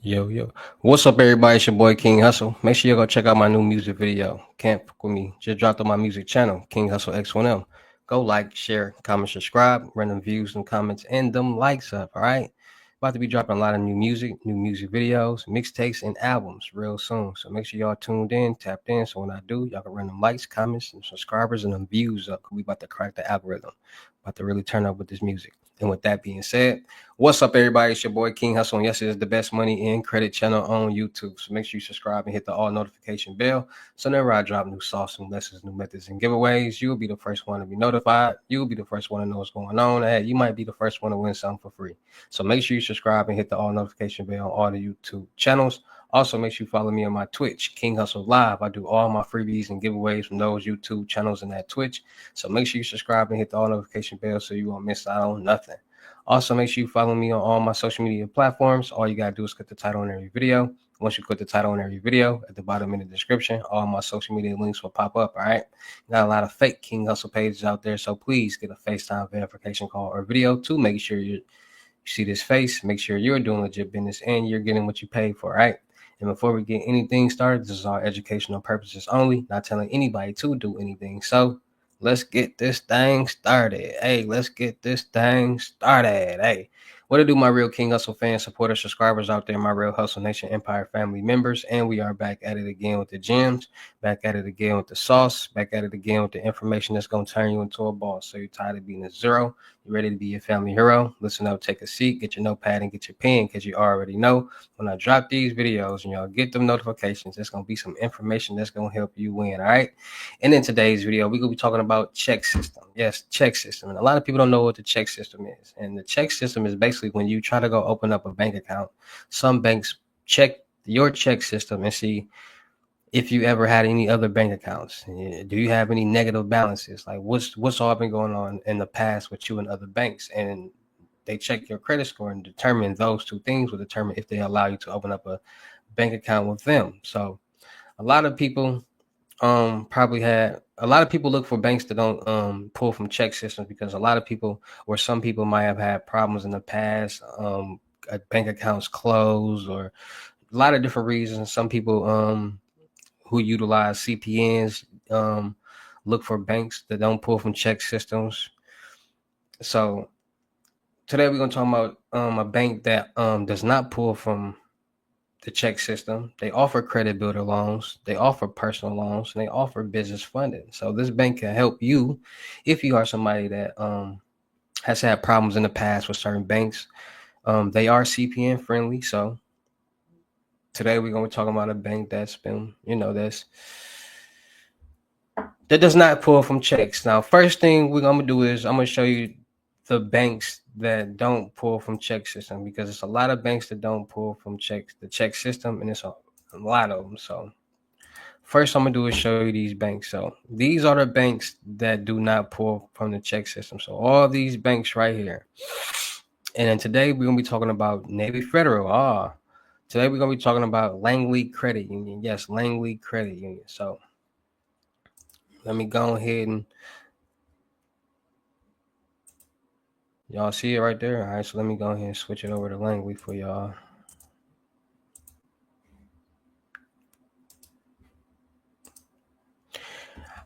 Yo. What's up, everybody? It's your boy, King Hussle. Make sure you go check out my new music video. Can't fuck with me. Just dropped on my music channel, King Hussle X1M. Go like, share, comment, subscribe, run them views and comments, and them likes up, all right? About to be dropping a lot of new music videos, mixtapes, and albums real soon. So make sure y'all tuned in, tapped in. So when I do, y'all can run them likes, comments, and subscribers, and them views up. We about to crack the algorithm. About to really turn up with this music. And with that being said, what's up, everybody? It's your boy King Hussle, and yes, it is the best money in credit channel on YouTube. So make sure you subscribe and hit the all notification bell. So whenever I drop new sauce, new lessons, new methods, and giveaways, you'll be the first one to be notified. You'll be the first one to know what's going on. Hey, you might be the first one to win something for free. So make sure you subscribe and hit the all notification bell on all the YouTube channels. Also, make sure you follow me on my Twitch, King Hussle Live. I do all my freebies and giveaways from those YouTube channels and that Twitch. So make sure you subscribe and hit the all notification bell so you won't miss out on nothing. Also, make sure you follow me on all my social media platforms. All you got to do is click the title on every video. Once you click the title on every video, at the bottom in the description, all my social media links will pop up, all right? Got a lot of fake King Hussle pages out there, so please get a FaceTime verification call or video to make sure you see this face. Make sure you're doing legit business and you're getting what you paid for, right? And before we get anything started, this is all educational purposes only, not telling anybody to do anything. So let's get this thing started. Hey, let's get this thing started. Hey, what to do, my real King Hustle fans, supporters, subscribers out there, my real Hustle Nation Empire family members. And we are back at it again with the gems, back at it again with the sauce, back at it again with the information that's going to turn you into a boss. So you're tired of being a zero, you ready to be a family hero? Listen up, take a seat, get your notepad and get your pen, because you already know when I drop these videos and y'all get them notifications, there's going to be some information that's going to help you win, all right? And in today's video, we're going to be talking about Chex system. Yes, Chex system. And a lot of people don't know what the Chex system is. And the Chex system is basically when you try to go open up a bank account, some banks check your Chex system and see if you ever had any other bank accounts. Do you have any negative balances? Like what's all been going on in the past with you and other banks? And they check your credit score and determine those two things will determine if they allow you to open up a bank account with them. So a lot of people probably had a lot of people look for banks that don't pull from Chex systems, because a lot of people or some people might have had problems in the past, bank accounts closed, or a lot of different reasons. Some people who utilize CPNs look for banks that don't pull from Chex systems. So today we're gonna talk about a bank that does not pull from the Chex system. They offer credit builder loans, they offer personal loans, and they offer business funding. So this bank can help you if you are somebody that has had problems in the past with certain banks. They are CPN friendly. So today we're going to be talking about a bank that's been, that does not pull from Chex. Now, first thing we're going to do is I'm going to show you the banks that don't pull from Chex system, because it's a lot of banks that don't pull from the Chex system, and it's a lot of them. So first I'm gonna do is show you these banks. So these are the banks that do not pull from the Chex system. So all these banks right here. And then today we're gonna be talking about Navy Federal. Today we're gonna be talking about Langley Credit Union. Yes, Langley Credit Union. So let me go ahead and y'all see it right there. All right, so let me go ahead and switch it over to Langley for y'all.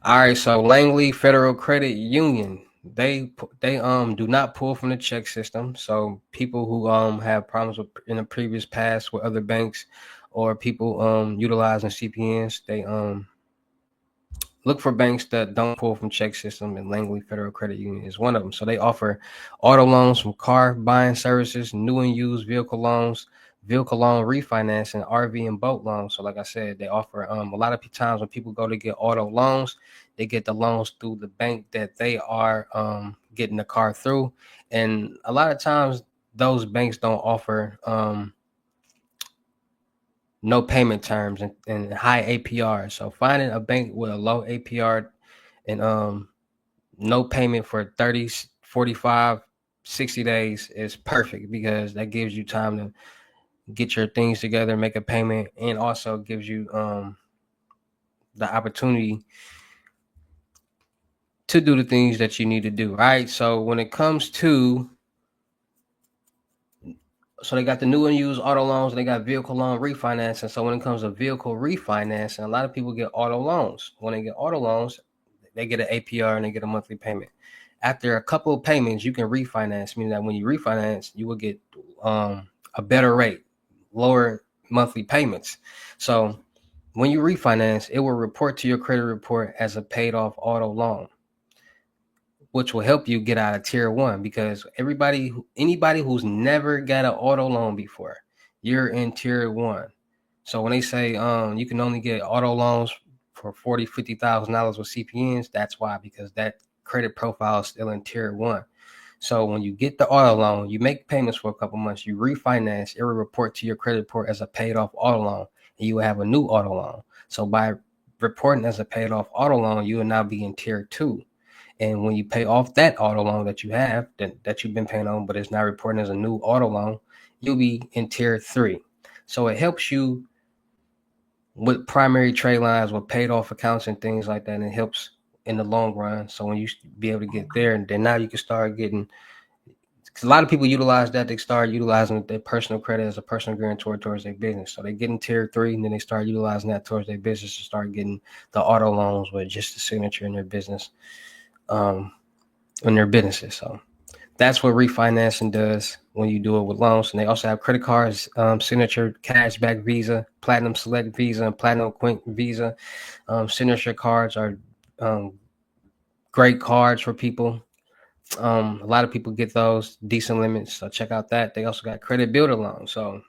All right, so Langley Federal Credit Union, they do not pull from the Chex system. So people who have problems with in the previous past with other banks, or people utilizing CPNs, they look for banks that don't pull from Chex system, and Langley Federal Credit Union is one of them. So they offer auto loans from car buying services, new and used vehicle loans, vehicle loan refinance, and RV and boat loans. So like I said, they offer a lot of times when people go to get auto loans, they get the loans through the bank that they are getting the car through. And a lot of times those banks don't offer no payment terms and high APR. So finding a bank with a low APR and no payment for 30, 45, 60 days is perfect, because that gives you time to get your things together, make a payment, and also gives you the opportunity to do the things that you need to do, right? So when it comes to So they got the new and used auto loans, and they got vehicle loan refinancing. So when it comes to vehicle refinancing, a lot of people get auto loans. When they get auto loans, they get an APR and they get a monthly payment. After a couple of payments, you can refinance, meaning that when you refinance, you will get a better rate, lower monthly payments. So when you refinance, it will report to your credit report as a paid off auto loan, which will help you get out of tier one, because anybody who's never got an auto loan before, you're in tier one. So when they say you can only get auto loans for $40,000-$50,000 with CPNs, that's why, because that credit profile is still in tier one. So when you get the auto loan, you make payments for a couple months, you refinance, it will report to your credit report as a paid off auto loan, and you will have a new auto loan. So by reporting as a paid off auto loan, you will now be in tier two. And when you pay off that auto loan that you have, that you've been paying on, but it's not reporting as a new auto loan, you'll be in tier three. So it helps you with primary trade lines, with paid off accounts and things like that. And it helps in the long run. So when you be able to get there, and then now you can start getting, because a lot of people utilize that, they start utilizing their personal credit as a personal guarantor towards their business. So they get in tier three, and then they start utilizing that towards their business to start getting the auto loans with just the signature in their business. In their businesses. So that's what refinancing does when you do it with loans. And they also have credit cards, signature cashback Visa, Platinum Select Visa, and Platinum Quint Visa. Signature cards are great cards for people. A lot of people get those, decent limits. So check out that. They also got credit builder loans. So,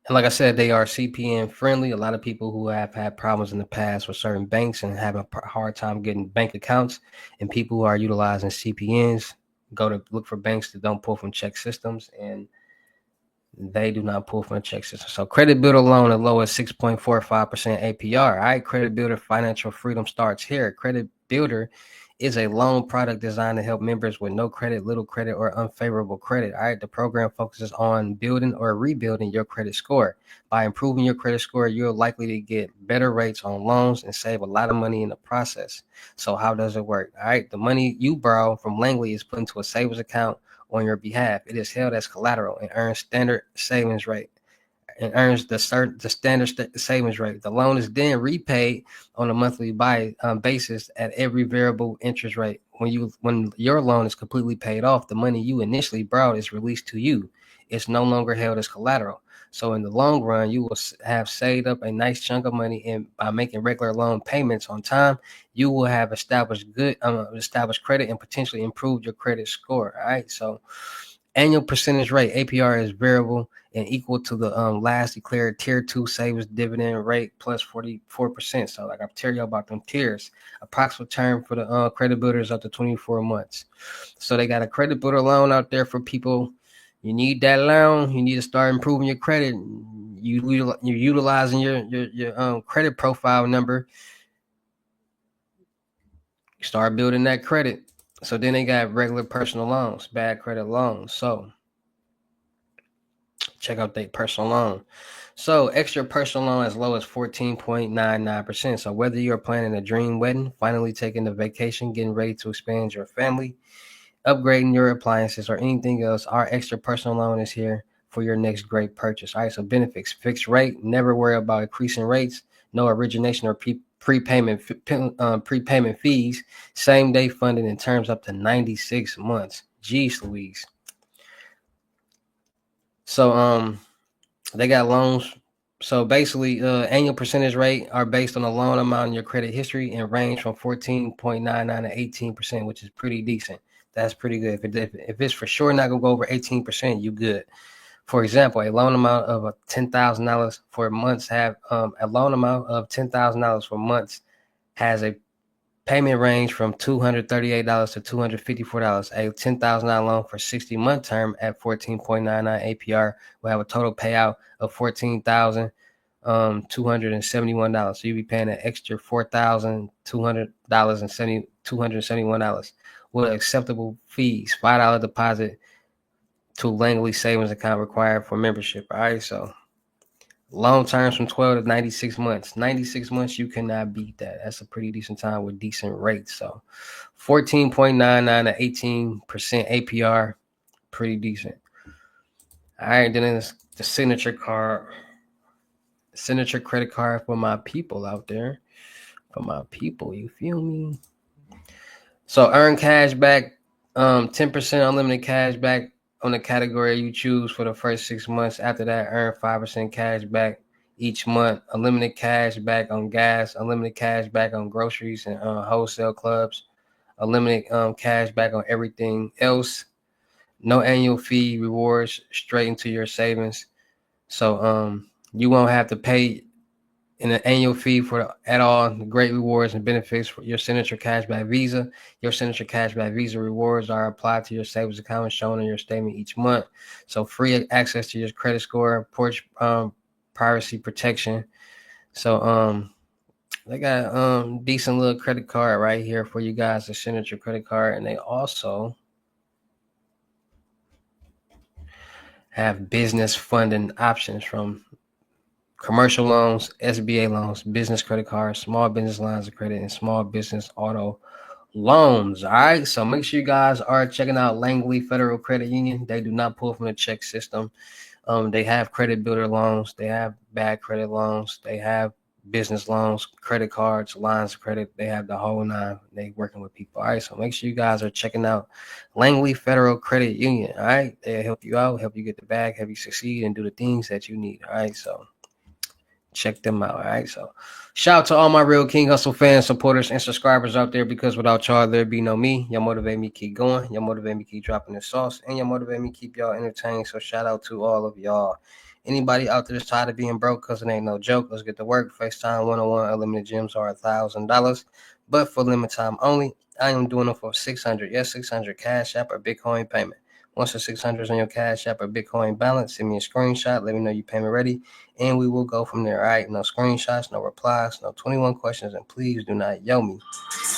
and like I said, they are CPN friendly. A lot of people who have had problems in the past with certain banks and have a hard time getting bank accounts, and people who are utilizing CPNs, go to look for banks that don't pull from Chex systems, and they do not pull from a Chex system. So credit builder loan as low as 6.45% APR. All right, credit builder financial freedom starts here. Credit builder is a loan product designed to help members with no credit, little credit, or unfavorable credit. All right, the program focuses on building or rebuilding your credit score. By improving your credit score, you're likely to get better rates on loans and save a lot of money in the process. So how does it work? All right, the money you borrow from Langley is put into a savings account on your behalf. It is held as collateral and earns standard savings rate. And earns the standard savings rate. The loan is then repaid on a monthly basis at every variable interest rate. When your loan is completely paid off, the money you initially borrowed is released to you. It's no longer held as collateral. So in the long run, you will have saved up a nice chunk of money, and by making regular loan payments on time, you will have established credit and potentially improved your credit score. All right. So annual percentage rate, APR, is variable and equal to the last declared tier 2 savings dividend rate plus 44%. So like I'll tell you about them tiers. Approximate term for the credit builder is up to 24 months. So they got a credit builder loan out there for people. You need that loan. You need to start improving your credit. You're utilizing your credit profile number. You start building that credit. So then they got regular personal loans, bad credit loans. So check out their personal loan. So extra personal loan as low as 14.99%. So whether you're planning a dream wedding, finally taking a vacation, getting ready to expand your family, upgrading your appliances, or anything else, our extra personal loan is here for your next great purchase. All right, so benefits: fixed rate, never worry about increasing rates, no origination or prepayment fees, same day funding in terms up to 96 months. Jeez Louise. So they got loans. So basically, annual percentage rate are based on the loan amount in your credit history and range from 14.99 to 18%, which is pretty decent. That's pretty good. If it's for sure not gonna go over 18%, you good. For example, a loan amount of $10,000 for months has a payment range from $238 to $254. A $10,000 loan for 60-month term at 14.99 APR will have a total payout of $14,271. So you'll be paying an extra $4,271 with acceptable fees. $5 deposit to Langley savings account required for membership. All right, so long terms from 12 to 96 months. 96 months, you cannot beat that. That's a pretty decent time with decent rates. So 14.99 to 18% APR, pretty decent. All right, then it's the signature card. Signature credit card for my people out there. For my people, you feel me? So earn cash back, 10% unlimited cash back on the category you choose for the first 6 months. After that, earn 5% cash back each month. Unlimited cash back on gas. Unlimited cash back on groceries and wholesale clubs. Unlimited cash back on everything else. No annual fee rewards straight into your savings. So you won't have to pay an annual fee for at all. The great rewards and benefits for your signature cashback Visa. Your signature cashback Visa rewards are applied to your savings account shown in your statement each month. So free access to your credit score, porch privacy protection. So they got decent little credit card right here for you guys, the signature credit card, and they also have business funding options from commercial loans, SBA loans, business credit cards, small business lines of credit, and small business auto loans. All right. So make sure you guys are checking out Langley Federal Credit Union. They do not pull from the check system. They have credit builder loans. They have bad credit loans. They have business loans, credit cards, lines of credit. They have the whole nine. They working with people. All right. So make sure you guys are checking out Langley Federal Credit Union. All right. They help you out, help you get the bag, help you succeed, and do the things that you need. All right. So check them out. All right. So shout out to all my real King Hussle fans, supporters, and subscribers out there, because without y'all, there'd be no me. Y'all motivate me keep going. Y'all motivate me keep dropping the sauce. And y'all motivate me keep y'all entertained. So shout out to all of y'all. Anybody out there that's tired of being broke, because it ain't no joke, let's get to work. FaceTime 101 unlimited gems are $1,000, but for limited time only. I am doing them for 600. Yes, 600 Cash App or Bitcoin payment. Once the 600 is on your Cash App or Bitcoin balance, send me a screenshot. Let me know you payment ready, and we will go from there. All right, no screenshots, no replies, no 21 questions, and please do not yell me.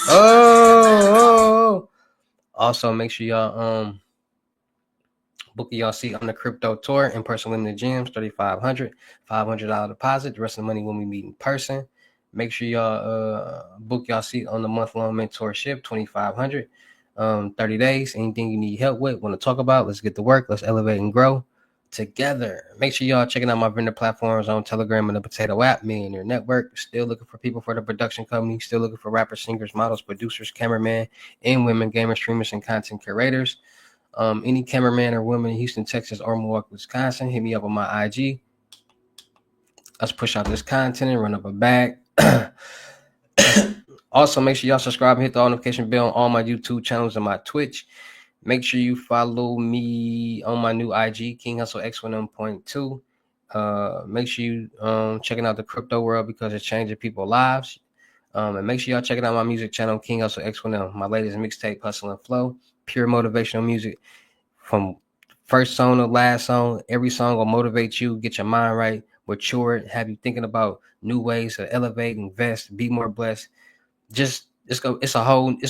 Oh. Also, make sure y'all book y'all seat on the crypto tour in person limited gems, $3,500, $500 deposit. The rest of the money when we meet in person. Make sure y'all book y'all seat on the month-long mentorship, $2,500, 30 days. Anything you need help with, want to talk about, let's get to work. Let's elevate and grow together. Make sure y'all checking out my vendor platforms on Telegram and the Potato app, Millionaire Network. Still looking for people for the production company. Still looking for rappers, singers, models, producers, cameramen, and women, gamers, streamers, and content curators. Any cameraman or woman in Houston, Texas, or Milwaukee, Wisconsin, hit me up on my IG. Let's push out this content and run up a bag. Also, make sure y'all subscribe and hit the notification bell on all my YouTube channels and my Twitch. Make sure you follow me on my new IG, King Hussle X1M.2. Make sure you checking out the crypto world, because it's changing people's lives. And make sure y'all checking out my music channel, King Hussle X1M. My latest mixtape, Hustle and Flow, pure motivational music. From first song to last song, every song will motivate you, get your mind right, mature it, have you thinking about new ways to elevate, invest, be more blessed. Just it's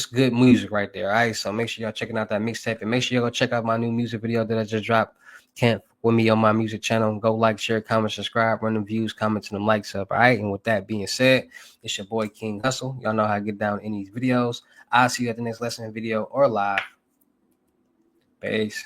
good music right there. All right. So make sure y'all checking out that mixtape, and make sure y'all go check out my new music video that I just dropped. Can't with me on my music channel. Go like, share, comment, subscribe, run them views, comments, and them likes up. All right. And with that being said, it's your boy King Hussle. Y'all know how to get down in these videos. I'll see you at the next lesson video or live. Peace.